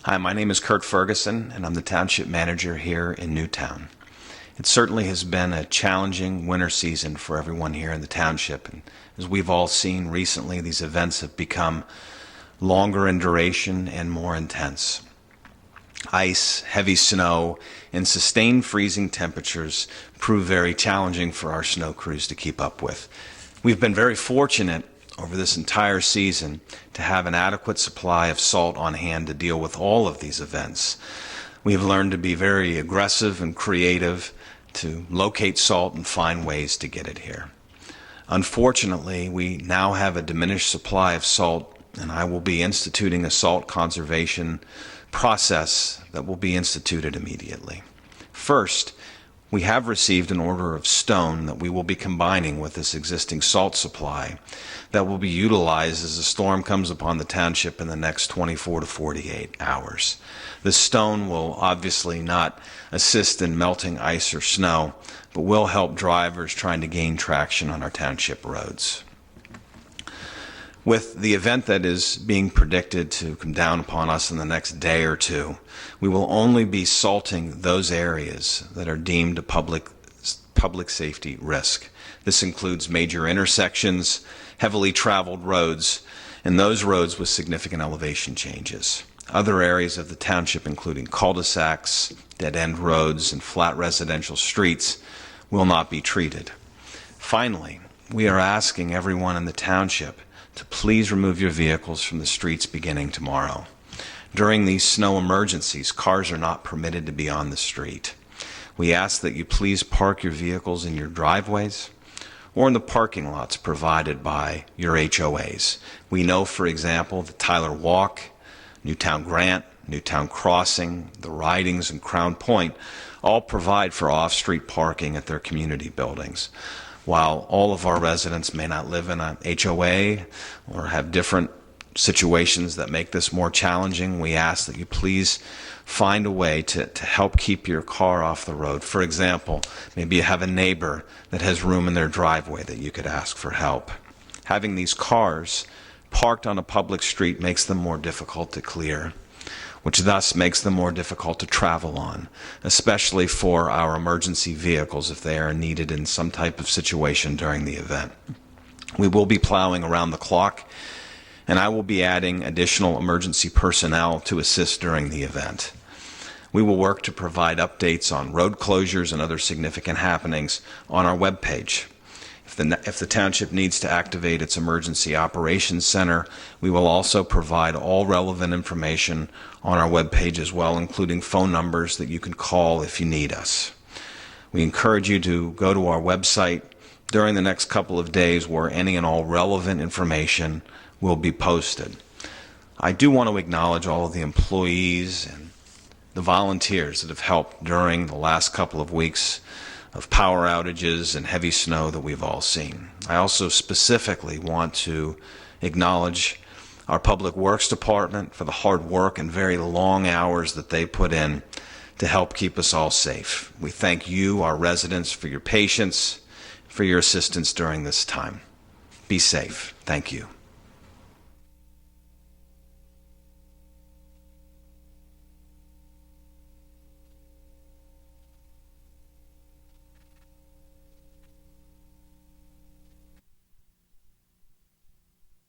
Hi, my name is Kurt Ferguson, and I'm the Township Manager here in Newtown. It certainly has been a challenging winter season for everyone here in the Township, and as we've all seen recently, these events have become longer in duration and more intense. Ice, heavy snow, and sustained freezing temperatures prove very challenging for our snow crews to keep up with. We've been very fortunate over this entire season to have an adequate supply of salt on hand to deal with all of these events. We have learned to be very aggressive and creative to locate salt and find ways to get it here. Unfortunately, we now have a diminished supply of salt, and I will be instituting a salt conservation process that will be instituted immediately. First, we have received an order of stone that we will be combining with this existing salt supply that will be utilized as a storm comes upon the township in the next 24 to 48 hours. This stone will obviously not assist in melting ice or snow, but will help drivers trying to gain traction on our township roads. With the event that is being predicted to come down upon us in the next day or two, we will only be salting those areas that are deemed a public safety risk. This includes major intersections, heavily traveled roads, and those roads with significant elevation changes. Other areas of the township, including cul-de-sacs, dead-end roads, and flat residential streets, will not be treated. Finally, we are asking everyone in the township to please remove your vehicles from the streets beginning tomorrow. During these snow emergencies, cars are not permitted to be on the street. We ask that you please park your vehicles in your driveways or in the parking lots provided by your HOAs. We know, for example, that Tyler Walk, Newtown Grant, Newtown Crossing, the Ridings, and Crown Point all provide for off-street parking at their community buildings. While all of our residents may not live in an HOA or have different situations that make this more challenging, we ask that you please find a way to help keep your car off the road. For example, maybe you have a neighbor that has room in their driveway that you could ask for help. Having these cars parked on a public street makes them more difficult to clear, which thus makes them more difficult to travel on, especially for our emergency vehicles if they are needed in some type of situation during the event. We will be plowing around the clock, and I will be adding additional emergency personnel to assist during the event. We will work to provide updates on road closures and other significant happenings on our webpage. If the township needs to activate its emergency operations center, we will also provide all relevant information on our webpage as well, including phone numbers that you can call if you need us. We encourage you to go to our website during the next couple of days where any and all relevant information will be posted. I do want to acknowledge all of the employees and the volunteers that have helped during the last couple of weeks of power outages and heavy snow that we've all seen. I also specifically want to acknowledge our Public Works Department for the hard work and very long hours that they put in to help keep us all safe. We thank you, our residents, for your patience, for your assistance during this time. Be safe. Thank you.